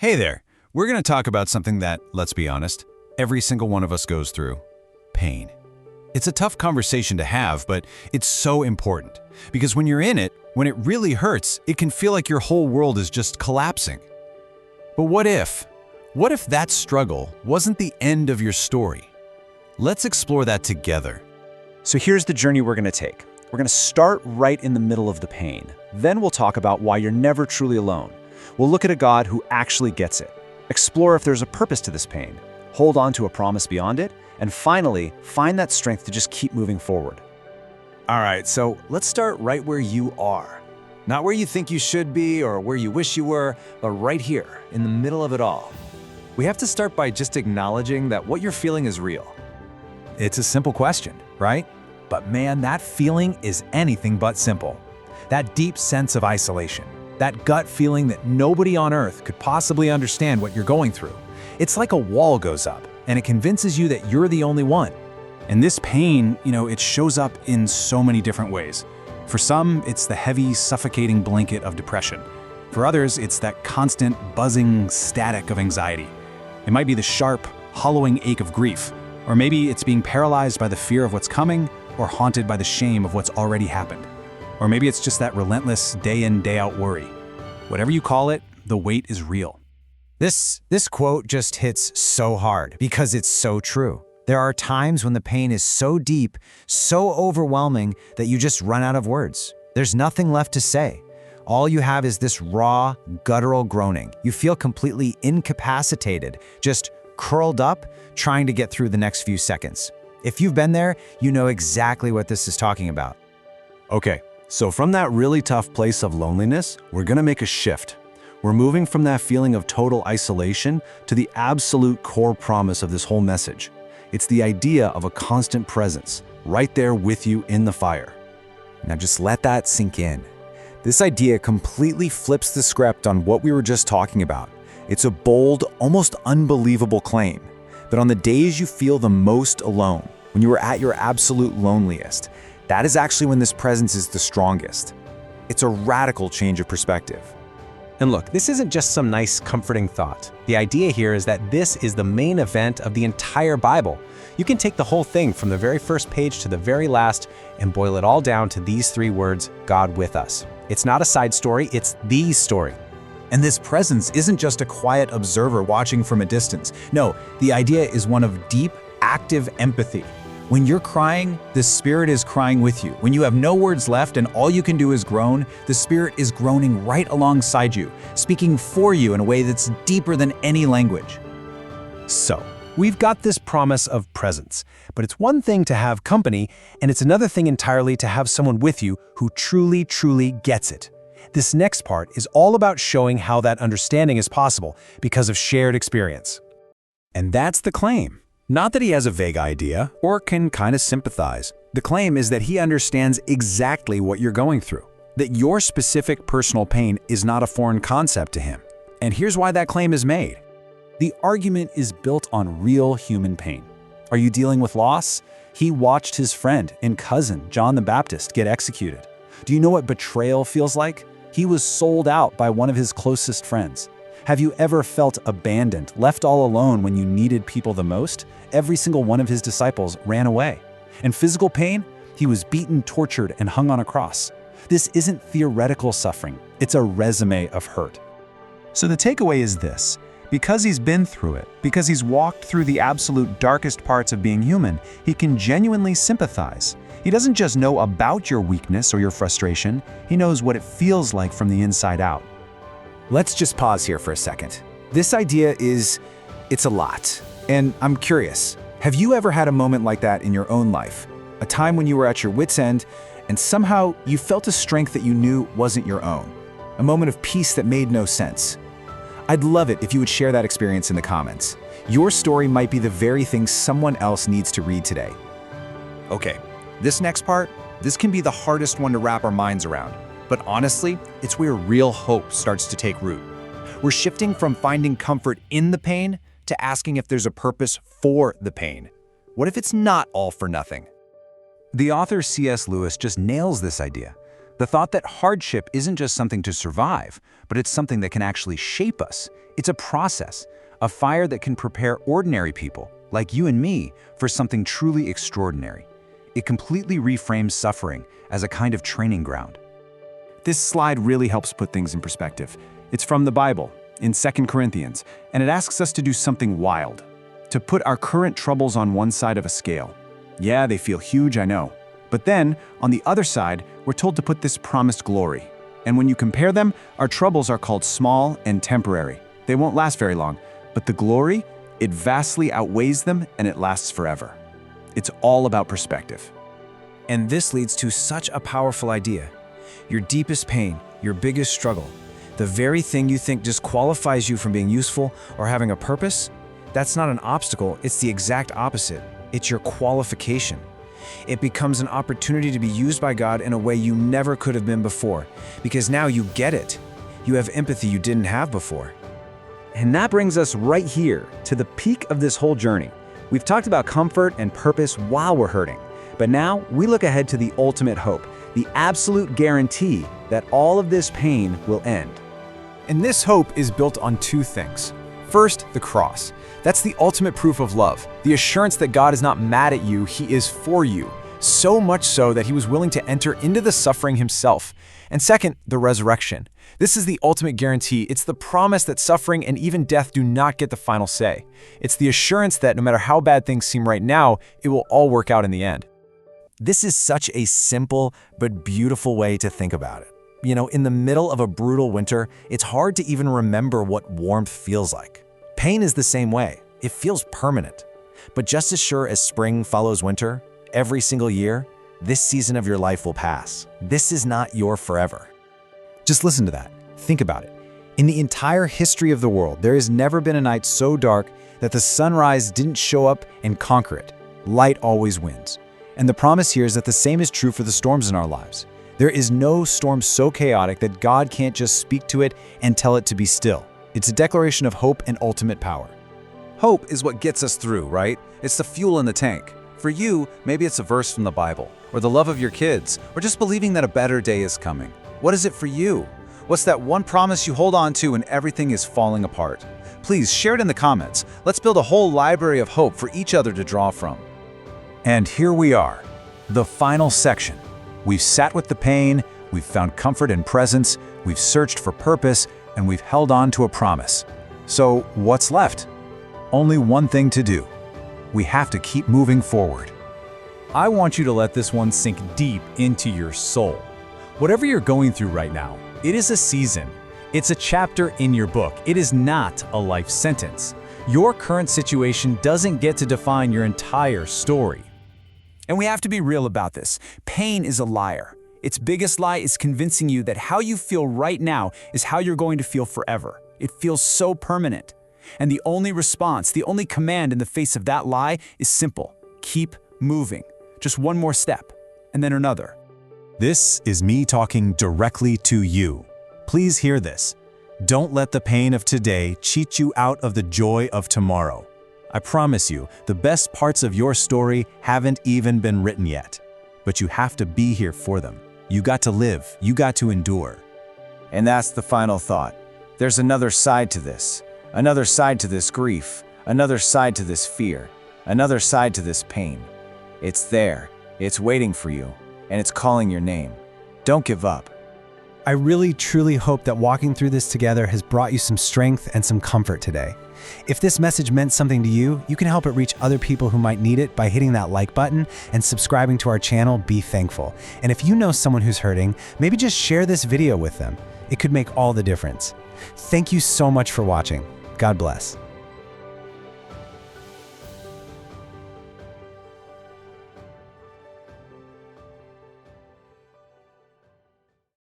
Hey there, we're going to talk about something that, let's be honest, every single one of us goes through: pain. It's a tough conversation to have, but it's so important. Because when you're in it, when it really hurts, it can feel like your whole world is just collapsing. But what if? What if that struggle wasn't the end of your story? Let's explore that together. So here's the journey we're going to take. We're going to start right in the middle of the pain. Then we'll talk about why you're never truly alone. We'll look at a God who actually gets it, explore if there's a purpose to this pain, hold on to a promise beyond it, and finally, find that strength to just keep moving forward. All right, so let's start right where you are. Not where you think you should be or where you wish you were, but right here, in the middle of it all. We have to start by just acknowledging that what you're feeling is real. It's a simple question, right? But man, that feeling is anything but simple. That deep sense of isolation, that gut feeling that nobody on earth could possibly understand what you're going through. It's like a wall goes up, and it convinces you that you're the only one. And this pain, it shows up in so many different ways. For some, it's the heavy, suffocating blanket of depression. For others, it's that constant, buzzing static of anxiety. It might be the sharp, hollowing ache of grief, or maybe it's being paralyzed by the fear of what's coming, or haunted by the shame of what's already happened. Or maybe it's just that relentless day-in, day-out worry. Whatever you call it, the weight is real. This quote just hits so hard because it's so true. There are times when the pain is so deep, so overwhelming that you just run out of words. There's nothing left to say. All you have is this raw, guttural groaning. You feel completely incapacitated, just curled up, trying to get through the next few seconds. If you've been there, you know exactly what this is talking about. Okay, so from that really tough place of loneliness, we're gonna make a shift. We're moving from that feeling of total isolation to the absolute core promise of this whole message. It's the idea of a constant presence, right there with you in the fire. Now just let that sink in. This idea completely flips the script on what we were just talking about. It's a bold, almost unbelievable claim. But on the days you feel the most alone, when you are at your absolute loneliest, that is actually when this presence is the strongest. It's a radical change of perspective. And look, this isn't just some nice, comforting thought. The idea here is that this is the main event of the entire Bible. You can take the whole thing from the very first page to the very last and boil it all down to these three words: God with us. It's not a side story, it's the story. And this presence isn't just a quiet observer watching from a distance. No, the idea is one of deep, active empathy. When you're crying, the Spirit is crying with you. When you have no words left and all you can do is groan, the Spirit is groaning right alongside you, speaking for you in a way that's deeper than any language. So, we've got this promise of presence, but it's one thing to have company, and it's another thing entirely to have someone with you who truly, truly gets it. This next part is all about showing how that understanding is possible because of shared experience. And that's the claim. Not that he has a vague idea or can kind of sympathize. The claim is that he understands exactly what you're going through, that your specific personal pain is not a foreign concept to him. And here's why that claim is made. The argument is built on real human pain. Are you dealing with loss? He watched his friend and cousin, John the Baptist, get executed. Do you know what betrayal feels like? He was sold out by one of his closest friends. Have you ever felt abandoned, left all alone when you needed people the most? Every single one of his disciples ran away. And physical pain? He was beaten, tortured, and hung on a cross. This isn't theoretical suffering. It's a resume of hurt. So the takeaway is this. Because he's been through it, because he's walked through the absolute darkest parts of being human, he can genuinely sympathize. He doesn't just know about your weakness or your frustration, he knows what it feels like from the inside out. Let's just pause here for a second. This idea it's a lot. And I'm curious, have you ever had a moment like that in your own life? A time when you were at your wit's end and somehow you felt a strength that you knew wasn't your own. A moment of peace that made no sense. I'd love it if you would share that experience in the comments. Your story might be the very thing someone else needs to read today. Okay, this next part, this can be the hardest one to wrap our minds around. But honestly, it's where real hope starts to take root. We're shifting from finding comfort in the pain to asking if there's a purpose for the pain. What if it's not all for nothing? The author C.S. Lewis just nails this idea. The thought that hardship isn't just something to survive, but it's something that can actually shape us. It's a process, a fire that can prepare ordinary people, like you and me, for something truly extraordinary. It completely reframes suffering as a kind of training ground. This slide really helps put things in perspective. It's from the Bible, in 2 Corinthians, and it asks us to do something wild, to put our current troubles on one side of a scale. Yeah, they feel huge, I know. But then, on the other side, we're told to put this promised glory. And when you compare them, our troubles are called small and temporary. They won't last very long, but the glory, it vastly outweighs them and it lasts forever. It's all about perspective. And this leads to such a powerful idea. Your deepest pain, your biggest struggle, the very thing you think disqualifies you from being useful or having a purpose, that's not an obstacle, it's the exact opposite. It's your qualification. It becomes an opportunity to be used by God in a way you never could have been before, because now you get it. You have empathy you didn't have before. And that brings us right here to the peak of this whole journey. We've talked about comfort and purpose while we're hurting, but now we look ahead to the ultimate hope, the absolute guarantee that all of this pain will end. And this hope is built on two things. First, the cross. That's the ultimate proof of love, the assurance that God is not mad at you, He is for you. So much so that He was willing to enter into the suffering Himself. And second, the resurrection. This is the ultimate guarantee. It's the promise that suffering and even death do not get the final say. It's the assurance that no matter how bad things seem right now, it will all work out in the end. This is such a simple but beautiful way to think about it. You know, in the middle of a brutal winter, it's hard to even remember what warmth feels like. Pain is the same way. It feels permanent. But just as sure as spring follows winter, every single year, this season of your life will pass. This is not your forever. Just listen to that. Think about it. In the entire history of the world, there has never been a night so dark that the sunrise didn't show up and conquer it. Light always wins. And the promise here is that the same is true for the storms in our lives. There is no storm so chaotic that God can't just speak to it and tell it to be still. It's a declaration of hope and ultimate power. Hope is what gets us through, right? It's the fuel in the tank. For you, maybe it's a verse from the Bible, or the love of your kids, or just believing that a better day is coming. What is it for you? What's that one promise you hold on to when everything is falling apart? Please share it in the comments. Let's build a whole library of hope for each other to draw from. And here we are, the final section. We've sat with the pain, we've found comfort and presence, we've searched for purpose, and we've held on to a promise. So what's left? Only one thing to do. We have to keep moving forward. I want you to let this one sink deep into your soul. Whatever you're going through right now, it is a season. It's a chapter in your book. It is not a life sentence. Your current situation doesn't get to define your entire story. And we have to be real about this. Pain is a liar. Its biggest lie is convincing you that how you feel right now is how you're going to feel forever. It feels so permanent. And the only response, the only command in the face of that lie is simple. Keep moving. Just one more step, and then another. This is me talking directly to you. Please hear this. Don't let the pain of today cheat you out of the joy of tomorrow. I promise you, the best parts of your story haven't even been written yet. But you have to be here for them. You got to live. You got to endure. And that's the final thought. There's another side to this. Another side to this grief. Another side to this fear. Another side to this pain. It's there. It's waiting for you. And it's calling your name. Don't give up. I really, truly hope that walking through this together has brought you some strength and some comfort today. If this message meant something to you, you can help it reach other people who might need it by hitting that like button and subscribing to our channel, Be Thankful. And if you know someone who's hurting, maybe just share this video with them. It could make all the difference. Thank you so much for watching. God bless.